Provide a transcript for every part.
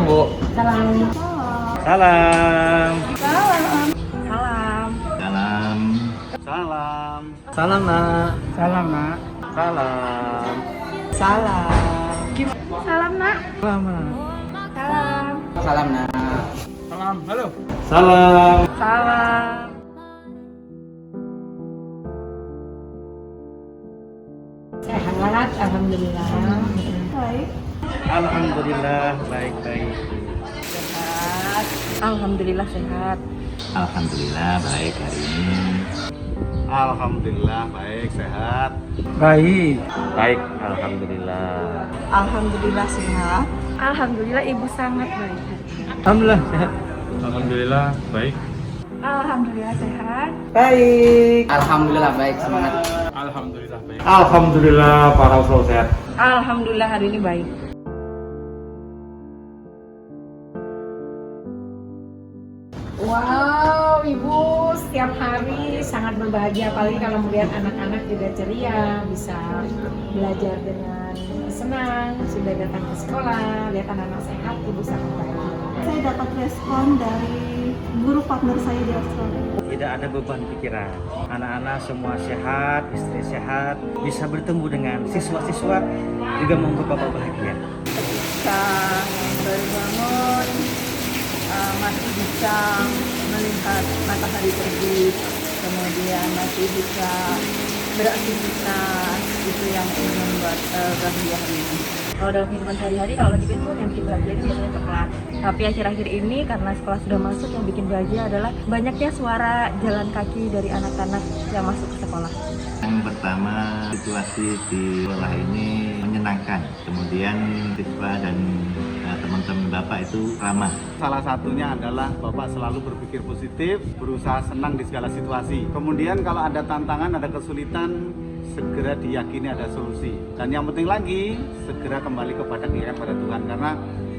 Bu. Salam. Salam. Salam. Salam. Salam. Salam. Salam nak. Salam nak. Salam. Salam. Salam nak. Salam nak. Salam. Salam nak. Salam. Halo. Salam. Salam. Sehat, alhamdulillah. Baik. Alhamdulillah baik-baik. Sehat. Alhamdulillah sehat. Alhamdulillah baik hari ini. Alhamdulillah baik sehat. Baik. Baik, alhamdulillah. Alhamdulillah sehat. Alhamdulillah ibu sangat baik. Alhamdulillah sehat. Alhamdulillah baik. Alhamdulillah sehat. Baik. Alhamdulillah baik, semangat. Alhamdulillah baik. Alhamdulillah para selalu sehat. Alhamdulillah hari ini baik. Wow, Ibu setiap hari sangat berbahagia, apalagi kalau melihat anak-anak juga ceria, bisa belajar dengan senang, sudah datang ke sekolah, lihat anak-anak sehat, Ibu sangat bahagia. Saya dapat respon dari guru partner saya di Australia. Tidak ada beban pikiran. Anak-anak semua sehat, istri sehat, bisa bertemu dengan siswa-siswa, juga membuat bapak bahagia. Ketika bangun, masih bisa melihat matahari terbit, kemudian masih bisa beraktivitas, itu yang membuat bahagia hari ini. Kalau dalam kehidupan sehari-hari, kalau lagi itu yang bikin bahagia itu biasanya coklat. Tapi akhir-akhir ini karena sekolah sudah masuk, yang bikin bahagia adalah banyaknya suara jalan kaki dari anak-anak yang masuk ke sekolah. Yang pertama, situasi di sekolah ini menyenangkan. Kemudian siswa dan teman-teman Bapak itu ramah. Salah satunya adalah Bapak selalu berpikir positif, berusaha senang di segala situasi. Kemudian kalau ada tantangan, ada kesulitan, segera diyakini ada solusi. Dan yang penting lagi, segera kembali kepada keinginan pada Tuhan. Karena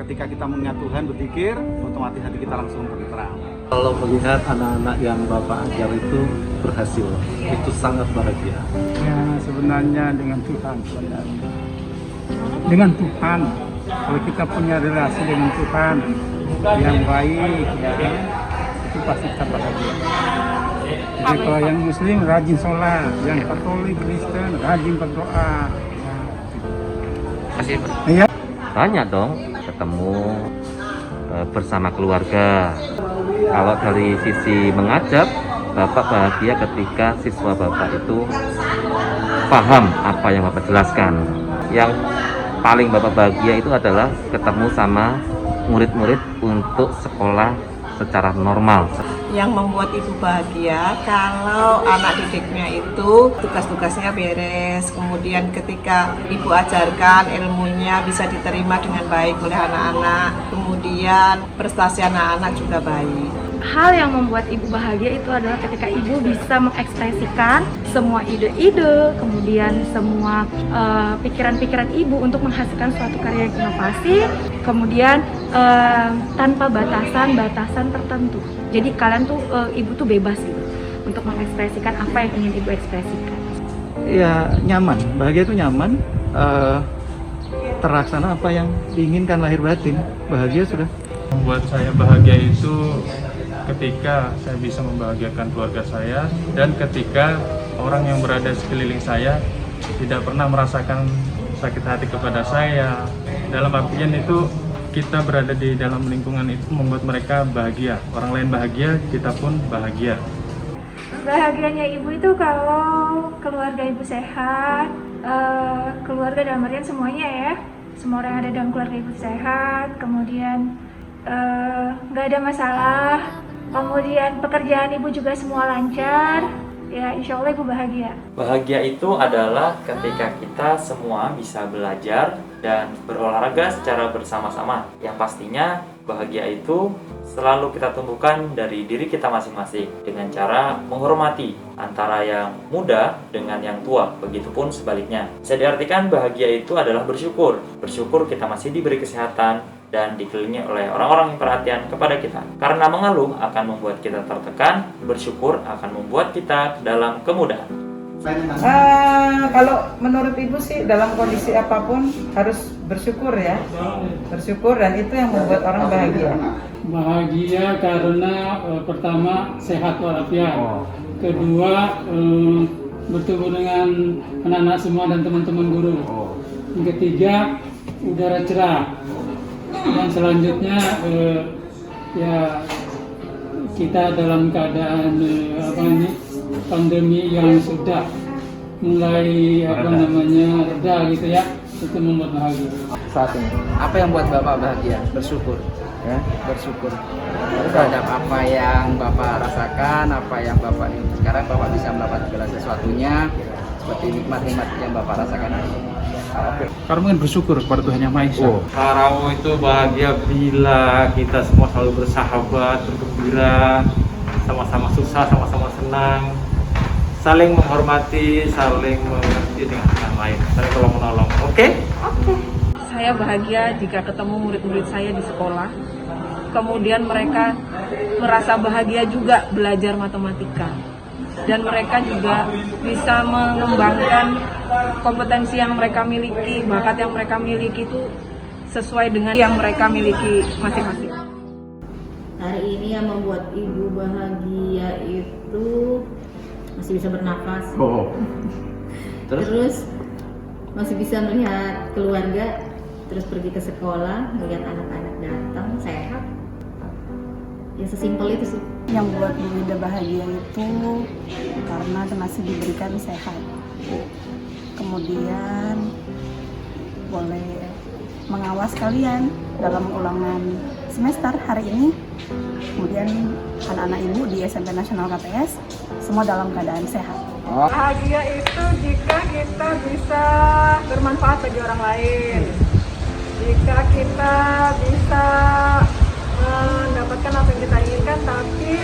ketika kita mengingat Tuhan, berpikir, otomatis hati kita langsung berterang. Kalau melihat anak-anak yang Bapak ajar itu berhasil, itu sangat bahagia. Ya, sebenarnya dengan Tuhan sebenarnya. Dengan Tuhan, kalau kita punya relasi dengan Tuhan yang baik, ya, itu pasti kita bahagia. Jadi kalau yang Muslim rajin sholat, yang Katolik, Kristen rajin berdoa. Masih Ya. banyak dong ketemu bersama keluarga. Kalau dari sisi mengajar, Bapak bahagia ketika siswa Bapak itu paham apa yang Bapak jelaskan. Yang paling Bapak bahagia itu adalah ketemu sama murid-murid untuk sekolah secara normal. Yang membuat ibu bahagia kalau anak didiknya itu tugas-tugasnya beres, kemudian ketika ibu ajarkan ilmunya bisa diterima dengan baik oleh anak-anak, kemudian prestasi anak-anak juga baik. Hal yang membuat ibu bahagia itu adalah ketika ibu bisa mengekspresikan semua ide-ide, kemudian semua pikiran-pikiran ibu untuk menghasilkan suatu karya yang inovasi, kemudian tanpa batasan tertentu. Jadi kalian tuh, ibu tuh bebas gitu untuk mengekspresikan apa yang ingin ibu ekspresikan. Ya nyaman, bahagia itu nyaman, terlaksana apa yang diinginkan lahir batin, bahagia sudah. Membuat saya bahagia itu ketika saya bisa membahagiakan keluarga saya dan ketika orang yang berada di sekeliling saya tidak pernah merasakan sakit hati kepada saya. Dalam artian itu kita berada di dalam lingkungan itu membuat mereka bahagia. Orang lain bahagia, kita pun bahagia. Bahagianya ibu itu kalau keluarga ibu sehat, keluarga dalam artian semuanya ya, semua orang yang ada dalam keluarga ibu sehat, kemudian nggak ada masalah, kemudian pekerjaan ibu juga semua lancar, ya insya Allah ibu bahagia. Bahagia itu adalah ketika kita semua bisa belajar dan berolahraga secara bersama-sama. Yang pastinya bahagia itu selalu kita tumbuhkan dari diri kita masing-masing dengan cara menghormati antara yang muda dengan yang tua, begitupun sebaliknya. Bisa diartikan bahagia itu adalah bersyukur. Bersyukur kita masih diberi kesehatan dan dikelilingi oleh orang-orang yang perhatian kepada kita. Karena mengeluh akan membuat kita tertekan, bersyukur akan membuat kita dalam kemudahan. Kalau menurut Ibu sih dalam kondisi apapun harus bersyukur ya. Bersyukur, dan itu yang membuat orang bahagia. Bahagia karena pertama sehat walafiat. Kedua bertemu dengan anak-anak semua dan teman-teman guru. Yang ketiga udara cerah. Dan selanjutnya ya kita dalam keadaan pandemi yang sudah mulai reda gitu ya, itu membuat bahagia. Saat ini apa yang buat Bapak bahagia? Bersyukur ya, bersyukur terhadap apa yang Bapak rasakan, apa yang Bapak sekarang Bapak bisa mendapat segala sesuatunya seperti nikmat-nikmat yang Bapak rasakan hari ini. Karena mungkin bersyukur kepada Tuhan Yang Maha Esa. Karau itu bahagia bila kita semua selalu bersahabat, bergembira, sama-sama susah, sama-sama senang, saling menghormati, saling mengerti dengan yang lain, saling tolong menolong. Oke? Saya bahagia jika ketemu murid-murid saya di sekolah. Kemudian mereka merasa bahagia juga belajar matematika. Dan mereka juga bisa mengembangkan kompetensi yang mereka miliki, bakat yang mereka miliki itu sesuai dengan yang mereka miliki masing-masing. Hari ini yang membuat Ibu bahagia itu masih bisa bernafas. Terus masih bisa melihat keluarga, terus pergi ke sekolah, melihat anak-anak datang sehat. Ya sesimpel itu sih. Yang buat Bu Ida bahagia itu karena masih diberikan sehat. Kemudian boleh mengawas kalian dalam ulangan semester hari ini. Kemudian anak-anak Ibu di SMP Nasional KPS semua dalam keadaan sehat. Bahagia itu jika kita bisa bermanfaat bagi orang lain. Jika kita bisa mendapatkan apa yang kita inginkan, tapi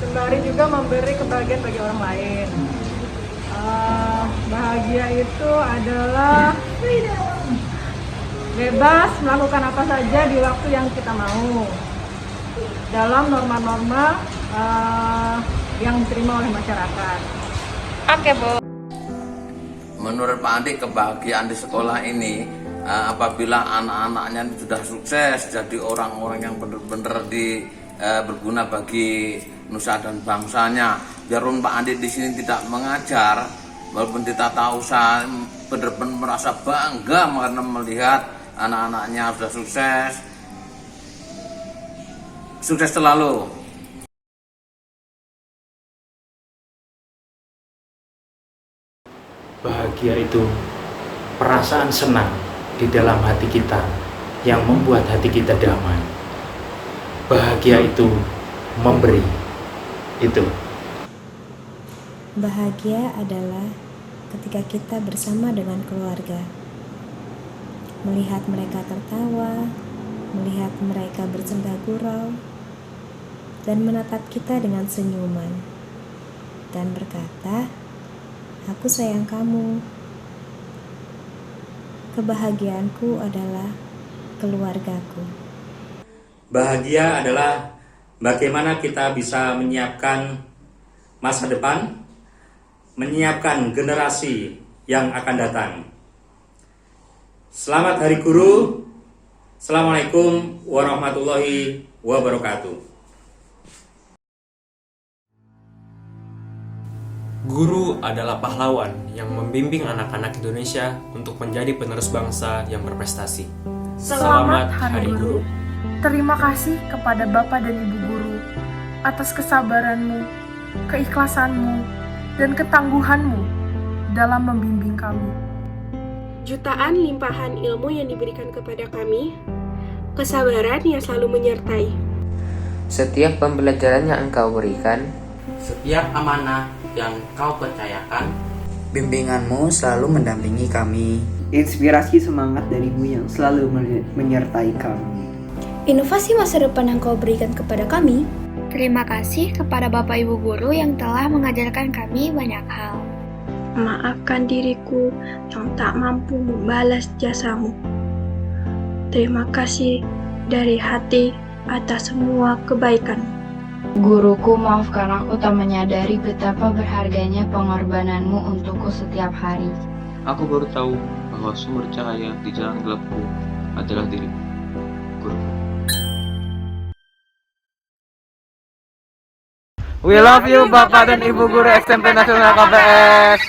sembari juga memberi kebahagiaan bagi orang lain. Bahagia itu adalah bebas melakukan apa saja di waktu yang kita mau, dalam norma-norma yang diterima oleh masyarakat. Oke, Bu. Menurut Pak Andi, kebahagiaan di sekolah ini apabila anak-anaknya sudah sukses jadi orang-orang yang benar-benar berguna bagi nusa dan bangsanya. Biarpun Pak Andi di sini tidak mengajar, walaupun kita tahu saya benar-benar merasa bangga karena melihat anak-anaknya sudah sukses. Sukses selalu. Bahagia itu perasaan senang di dalam hati kita yang membuat hati kita damai. Bahagia itu memberi. Itu. Bahagia adalah ketika kita bersama dengan keluarga. Melihat mereka tertawa, melihat mereka bersenda gurau, dan menatap kita dengan senyuman. Dan berkata, "Aku sayang kamu." Kebahagiaanku adalah keluargaku. Bahagia adalah bagaimana kita bisa menyiapkan masa depan, menyiapkan generasi yang akan datang. Selamat Hari Guru. Assalamualaikum warahmatullahi wabarakatuh. Guru adalah pahlawan yang membimbing anak-anak Indonesia untuk menjadi penerus bangsa yang berprestasi. Selamat Hari Guru. Terima kasih kepada Bapak dan Ibu Guru atas kesabaranmu, keikhlasanmu, dan ketangguhanmu dalam membimbing kami. Jutaan limpahan ilmu yang diberikan kepada kami, kesabaran yang selalu menyertai. Setiap pembelajaran yang Engkau berikan, setiap amanah yang Kau percayakan, bimbinganmu selalu mendampingi kami. Inspirasi semangat darimu yang selalu menyertai kami. Inovasi masa depan yang Kau berikan kepada kami. Terima kasih kepada Bapak Ibu Guru yang telah mengajarkan kami banyak hal. Maafkan diriku yang tak mampu membalas jasamu. Terima kasih dari hati atas semua kebaikan. Guruku, maafkan aku tak menyadari betapa berharganya pengorbananmu untukku setiap hari. Aku baru tahu bahwa sumber cahaya di jalan gelapku adalah dirimu, Guru. We love you Bapak dan Ibu Guru SMP Nasional KPS.